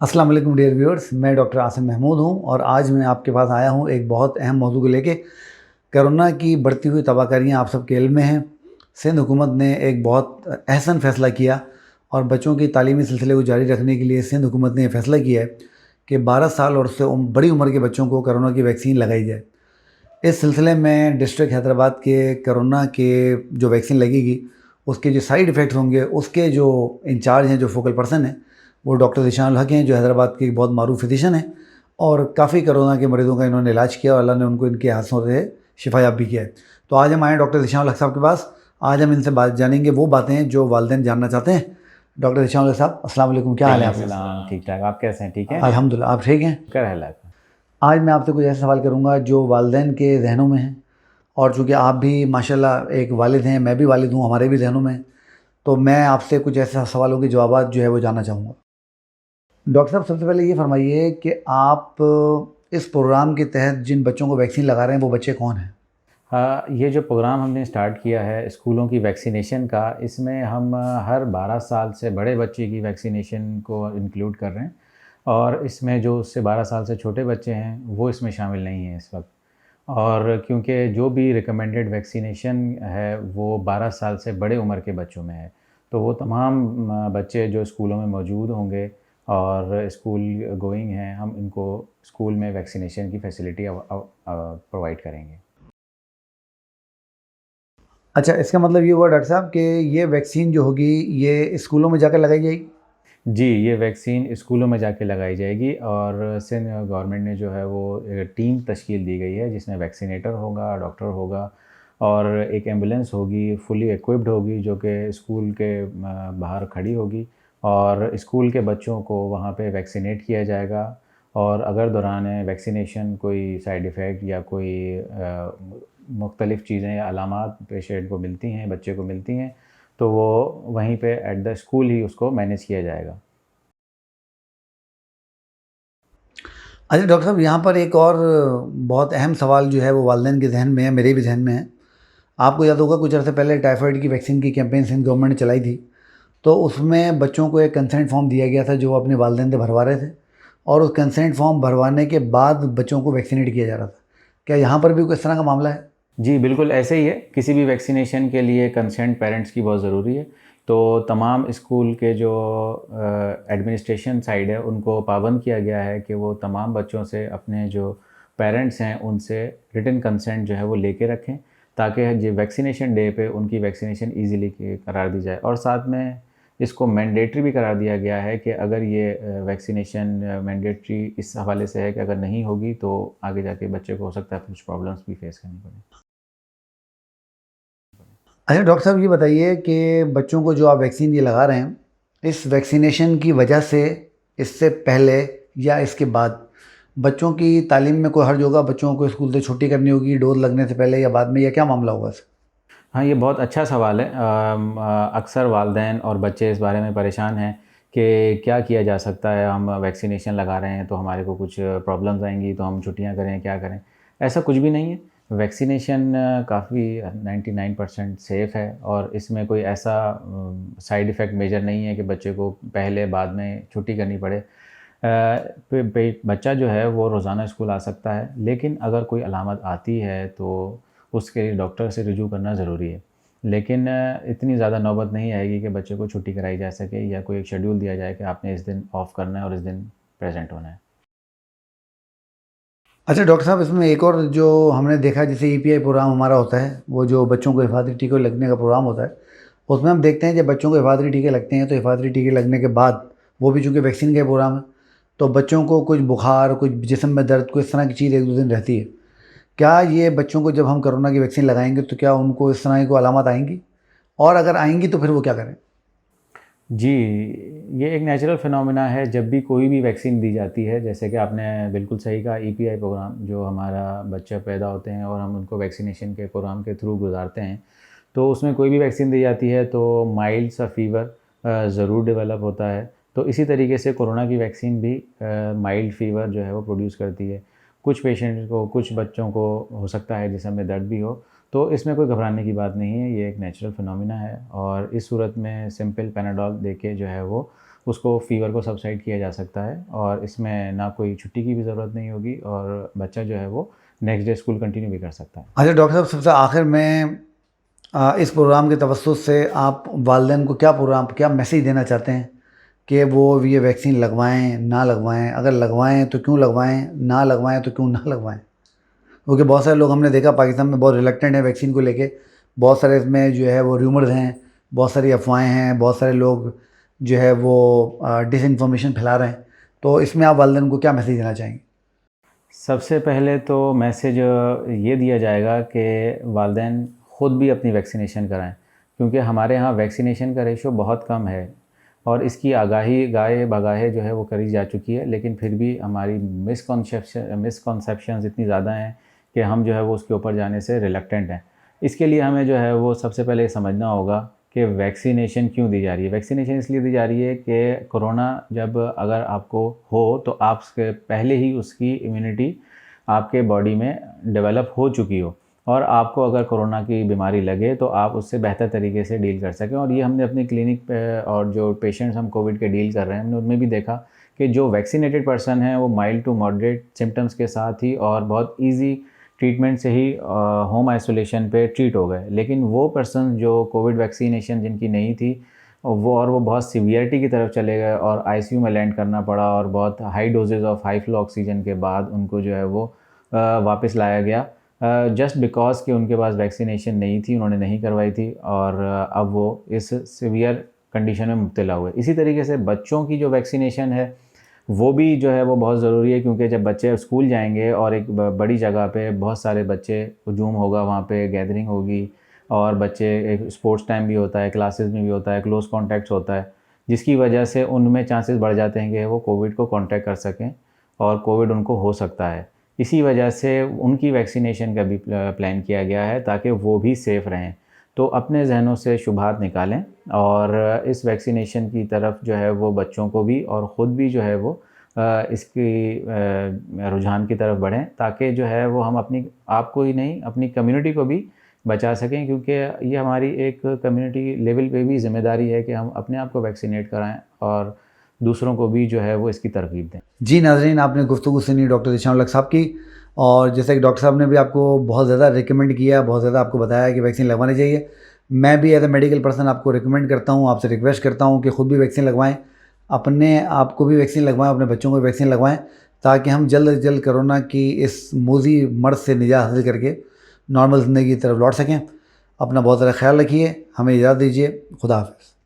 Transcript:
अस्सलाम वालेकुम dear viewers, मैं डॉक्टर आसिम महमूद हूं और आज मैं आपके पास आया हूं एक बहुत अहम मौजू को लेके। कोरोना की बढ़ती हुई तबाहकारियां आप सबके इल्म में हैं। सिंध हुकूमत ने एक बहुत अहसन फ़ैसला किया और बच्चों की तालीमी सिलसिले को जारी रखने के लिए सिंध हुकूमत ने यह फ़ैसला किया है कि 12 साल और उससे बड़ी उम्र के बच्चों को कोरोना की वैक्सीन लगाई जाए। इस सिलसिले में डिस्ट्रिक्ट हैदराबाद के कोरोना के जो वैक्सीन लगेगी उसके जो साइड इफ़ेक्ट्स होंगे उसके जो इंचार्ज हैं, जो फोकल पर्सन हैं, वो डॉक्टर ज़ीशान उल हक हैं, जो हैदराबाद के एक बहुत मारूफ फिजिशियन हैं और काफ़ी कोरोना के मरीज़ों का इन्होंने इलाज किया और अल्लाह ने उनको इनके हाथों से शिफायाब भी किया है। तो आज हम आए डॉक्टर ज़ीशान उल हक साहब के पास। आज हम इनसे बात जानेंगे वो बातें जो वालिदैन जानना चाहते हैं। डॉक्टर ज़ीशान उल हक साहब, अस्सलाम वालेकुम, क्या हाल है आपका? सलाम। ठीक ठाक। आप कैसे हैं? ठीक है। अल्हम्दुलिल्लाह, आप ठीक हैं? शुक्र है अल्लाह का। आज मैं आपसे कुछ ऐसे सवाल करूँगा जो वालिदैन के ज़हनों में हैं और चूँकि आप भी माशाल्लाह एक वालिद हैं, मैं भी वालिद हूँ, हमारे भी ज़हनों में हैं, तो मैं आपसे कुछ ऐसे सवालों के जवाबात जो है वो जानना चाहूँगा। डॉक्टर साहब, सबसे पहले ये फ़रमाइए कि आप इस प्रोग्राम के तहत जिन बच्चों को वैक्सीन लगा रहे हैं वो बच्चे कौन हैं? हाँ, ये जो प्रोग्राम हमने स्टार्ट किया है स्कूलों की वैक्सीनेशन का, इसमें हम हर 12 साल से बड़े बच्चे की वैक्सीनेशन को इंक्लूड कर रहे हैं और इसमें जो उससे 12 साल से छोटे बच्चे हैं वो इसमें शामिल नहीं हैं इस वक्त। और क्योंकि जो भी रिकमेंडेड वैक्सीनेशन है वो 12 साल से बड़े उम्र के बच्चों में है, तो वो तमाम बच्चे जो स्कूलों में मौजूद होंगे और स्कूल गोइंग हैं, हम इनको स्कूल में वैक्सीनेशन की फैसिलिटी प्रोवाइड करेंगे। अच्छा, इसका मतलब ये हुआ डॉक्टर साहब कि ये वैक्सीन जो होगी ये स्कूलों में जाकर लगाई जाएगी? जी, ये वैक्सीन स्कूलों में जाके लगाई जाएगी और सिंध गवर्नमेंट ने जो है वो टीम तश्कील दी गई है जिसमें वैक्सीनेटर होगा, डॉक्टर होगा और एक एम्बुलेंस होगी, फुली इक्विप्ड होगी जो कि स्कूल के बाहर खड़ी होगी और स्कूल के बच्चों को वहाँ पे वैक्सीनेट किया जाएगा। और अगर दौरान वैक्सीनेशन कोई साइड इफ़ेक्ट या कोई मुख्तलिफ़ चीज़ें या अलामात पेशेंट को मिलती हैं, बच्चे को मिलती हैं, तो वो वहीं पे एट द स्कूल ही उसको मैनेज किया जाएगा। अच्छा डॉक्टर साहब, यहाँ पर एक और बहुत अहम सवाल जो है वो वालिदैन के ज़हन में है, मेरे भी ज़हन में है। आपको याद होगा कुछ अर्से पहले टाइफाइड की वैक्सीन की कैंपेन सिंध गवर्नमेंट ने चलाई थी, तो उसमें बच्चों को एक कंसेंट फॉर्म दिया गया था जो वो अपने वालिदैन से भरवा रहे थे और उस कंसेंट फॉर्म भरवाने के बाद बच्चों को वैक्सीनेट किया जा रहा था। क्या यहाँ पर भी कोई इस तरह का मामला है? जी, बिल्कुल ऐसे ही है। किसी भी वैक्सीनेशन के लिए कंसेंट पेरेंट्स की बहुत ज़रूरी है। तो तमाम स्कूल के जो एडमिनिस्ट्रेशन साइड है, उनको पाबंद किया गया है कि वो तमाम बच्चों से अपने जो पेरेंट्स हैं, उनसे रिटन कंसेंट जो है वो लेके रखें, ताकि जो वैक्सीनेशन डे पे उनकी वैक्सीनेशन ईज़िली करार दी जाए। और साथ में इसको मैंडेटरी भी करार दिया गया है कि अगर ये वैक्सीनेशन मैंडेटरी इस हवाले से है कि अगर नहीं होगी, तो आगे जाके बच्चे को हो सकता है कुछ प्रॉब्लम्स भी फेस करनी पड़े। अच्छा डॉक्टर साहब, ये बताइए कि बच्चों को जो आप वैक्सीन ये लगा रहे हैं, इस वैक्सीनेशन की वजह से इससे पहले या इसके बाद बच्चों की तालीम में कोई हर्ज होगा? बच्चों को स्कूल से छुट्टी करनी होगी डोज लगने से पहले या बाद में, या क्या मामला होगा इसका? हाँ, ये बहुत अच्छा सवाल है। अक्सर वालिदैन और बच्चे इस बारे में परेशान हैं कि क्या किया जा सकता है, हम वैक्सीनेशन लगा रहे हैं तो हमारे को कुछ प्रॉब्लम्स आएँगी तो हम छुट्टियाँ करें, क्या करें? ऐसा कुछ भी नहीं है। वैक्सीनेशन काफ़ी 99% सेफ़ है और इसमें कोई ऐसा साइड इफ़ेक्ट मेजर नहीं है कि बच्चे को पहले बाद में छुट्टी करनी पड़े। पे पे बच्चा जो है वो रोज़ाना स्कूल आ सकता है, लेकिन अगर कोई अलामत आती है तो उसके लिए डॉक्टर से रुजू करना ज़रूरी है। लेकिन इतनी ज़्यादा नौबत नहीं आएगी कि बच्चे को छुट्टी कराई जा सके या कोई एक शेड्यूल दिया जाए कि आपने इस दिन ऑफ करना है और इस दिन प्रेज़ेंट होना है। अच्छा डॉक्टर साहब, इसमें एक और जो हमने देखा, जैसे ईपीआई प्रोग्राम हमारा होता है, वो जो बच्चों को हिफाजती टीके लगने का प्रोग्राम होता है, उसमें हम देखते हैं जब बच्चों को हिफाजती टीके लगते हैं तो हिफाजती टीके लगने के बाद वो भी चूँकि वैक्सीन का प्रोग्राम है, तो बच्चों को कुछ बुखार, कुछ जिस्म में दर्द, कुछ इस तरह की चीज़ 1-2 दिन रहती है। क्या ये बच्चों को जब हम कोरोना की वैक्सीन लगाएँगे तो क्या उनको इस तरह की कोई अलामत आएँगी? और अगर आएँगी तो फिर वो क्या करें? जी, ये एक नेचुरल फिनोमेना है जब भी कोई भी वैक्सीन दी जाती है, जैसे कि आपने बिल्कुल सही कहा। ईपीआई प्रोग्राम जो हमारा बच्चे पैदा होते हैं और हम उनको वैक्सीनेशन के प्रोग्राम के थ्रू गुज़ारते हैं, तो उसमें कोई भी वैक्सीन दी जाती है तो माइल्ड सा फ़ीवर ज़रूर डेवलप होता है। तो इसी तरीके से कोरोना की वैक्सीन भी माइल्ड फ़ीवर जो है वो प्रोड्यूस करती है। कुछ पेशेंट्स को, कुछ बच्चों को हो सकता है जिस्म में दर्द भी हो, तो इसमें कोई घबराने की बात नहीं है, ये एक नेचुरल फिनोमेना है और इस सूरत में सिंपल पैनाडोल देके जो है वो उसको फ़ीवर को सबसाइड किया जा सकता है और इसमें ना कोई छुट्टी की भी ज़रूरत नहीं होगी और बच्चा जो है वो नेक्स्ट डे स्कूल कंटिन्यू भी कर सकता है। अच्छा डॉक्टर साहब, सबसे आखिर में इस प्रोग्राम के तवज्जुह से आप वालिदैन को क्या मैसेज देना चाहते हैं कि वो ये वैक्सीन लगवाएं ना लगवाएं, अगर लगवाएं तो क्यों लगवाएं, ना लगवाएं तो क्यों ना लगवाएं? क्योंकि बहुत सारे लोग हमने देखा पाकिस्तान में बहुत रिलक्टेंट है वैक्सीन को लेके, बहुत सारे इसमें जो है वो रूमर्स हैं, बहुत सारी अफवाहें हैं, बहुत सारे लोग जो है वो डिसइंफॉर्मेशन फैला रहे हैं। तो इसमें आप वालिदैन को क्या मैसेज देना चाहेंगे? सबसे पहले तो मैसेज ये दिया जाएगा कि वालिदैन ख़ुद भी अपनी वैक्सीनेशन कराएं, क्योंकि हमारे यहाँ वैक्सीनेशन का रेशो बहुत कम है और इसकी आगाही गाहे बगाहे जो है वो करी जा चुकी है, लेकिन फिर भी हमारी मिसकॉन्सेप्शंस इतनी ज़्यादा हैं कि हम जो है वो उसके ऊपर जाने से रिलक्टेंट हैं। इसके लिए हमें जो है वो सबसे पहले समझना होगा कि वैक्सीनेशन क्यों दी जा रही है। वैक्सीनेशन इसलिए दी जा रही है कि कोरोना जब अगर आपको हो तो आपके पहले ही उसकी इम्यूनिटी आपके बॉडी में डेवलप हो चुकी हो और आपको अगर कोरोना की बीमारी लगे तो आप उससे बेहतर तरीके से डील कर सकें। और ये हमने अपनी क्लिनिक पे और जो पेशेंट्स हम कोविड के डील कर रहे हैं हमने उनमें भी देखा कि जो वैक्सीनेटेड पर्सन हैं वो माइल्ड टू मॉडरेट सिम्टम्स के साथ ही और बहुत ईजी ट्रीटमेंट से ही होम आइसोलेशन पे ट्रीट हो गए। लेकिन वो पर्सन जो कोविड वैक्सीनेशन जिनकी नहीं थी वो बहुत सीवियरिटी की तरफ चले गए और आईसीयू में लैंड करना पड़ा और बहुत high doses of high flow oxygen के बाद उनको जो है वो वापस लाया गया जस्ट बिकॉज कि उनके पास वैक्सीनेशन नहीं थी, उन्होंने नहीं करवाई थी और अब वो इस सीवियर कंडीशन में मुब्तला हुए। इसी तरीके से बच्चों की जो वैक्सीनेशन है वो भी जो है वो बहुत ज़रूरी है, क्योंकि जब बच्चे स्कूल जाएंगे और एक बड़ी जगह पे बहुत सारे बच्चे हजूम होगा, वहाँ पे गैदरिंग होगी और बच्चे एक स्पोर्ट्स टाइम भी होता है, क्लासेस में भी होता है, क्लोज कॉन्टैक्ट्स होता है, जिसकी वजह से उनमें चांसेस बढ़ जाते हैं कि वो कोविड को कॉन्टैक्ट कर सकें और कोविड उनको हो सकता है। इसी वजह से उनकी वैक्सीनेशन का भी प्लान किया गया है ताकि वो भी सेफ़ रहें। तो अपने जहनों से शुबहात निकालें और इस वैक्सीनेशन की तरफ जो है वो बच्चों को भी और ख़ुद भी जो है वो इसकी रुझान की तरफ बढ़ें, ताकि जो है वो हम अपनी आपको ही नहीं अपनी कम्युनिटी को भी बचा सकें, क्योंकि ये हमारी एक कम्युनिटी लेवल पे भी ज़िम्मेदारी है कि हम अपने आप को वैक्सीनेट कराएं और दूसरों को भी जो है वो इसकी तरगीब दें। जी नाज़रीन, आपने गुफ्तगू सुनी डॉक्टर ज़ीशान उल हक साहब की, और जैसे कि डॉक्टर साहब ने भी आपको बहुत ज़्यादा रिकमेंड किया, बहुत ज़्यादा आपको बताया कि वैक्सीन लगवानी चाहिए। मैं भी एज ए मेडिकल पर्सन आपको रिकमेंड करता हूँ, आपसे रिक्वेस्ट करता हूँ कि ख़ुद भी वैक्सीन लगवाएं, अपने आप को भी वैक्सीन लगवाएं, अपने बच्चों को भी वैक्सीन लगवाएं, ताकि हम जल्द से जल्द कोरोना की इस मोज़ी मर्ज़ से निजात हासिल करके नॉर्मल ज़िंदगी की तरफ लौट सकें। अपना बहुत ज़्यादा ख्याल रखिए, हमें इजाज़त दीजिए, खुदा हाफ़िज़।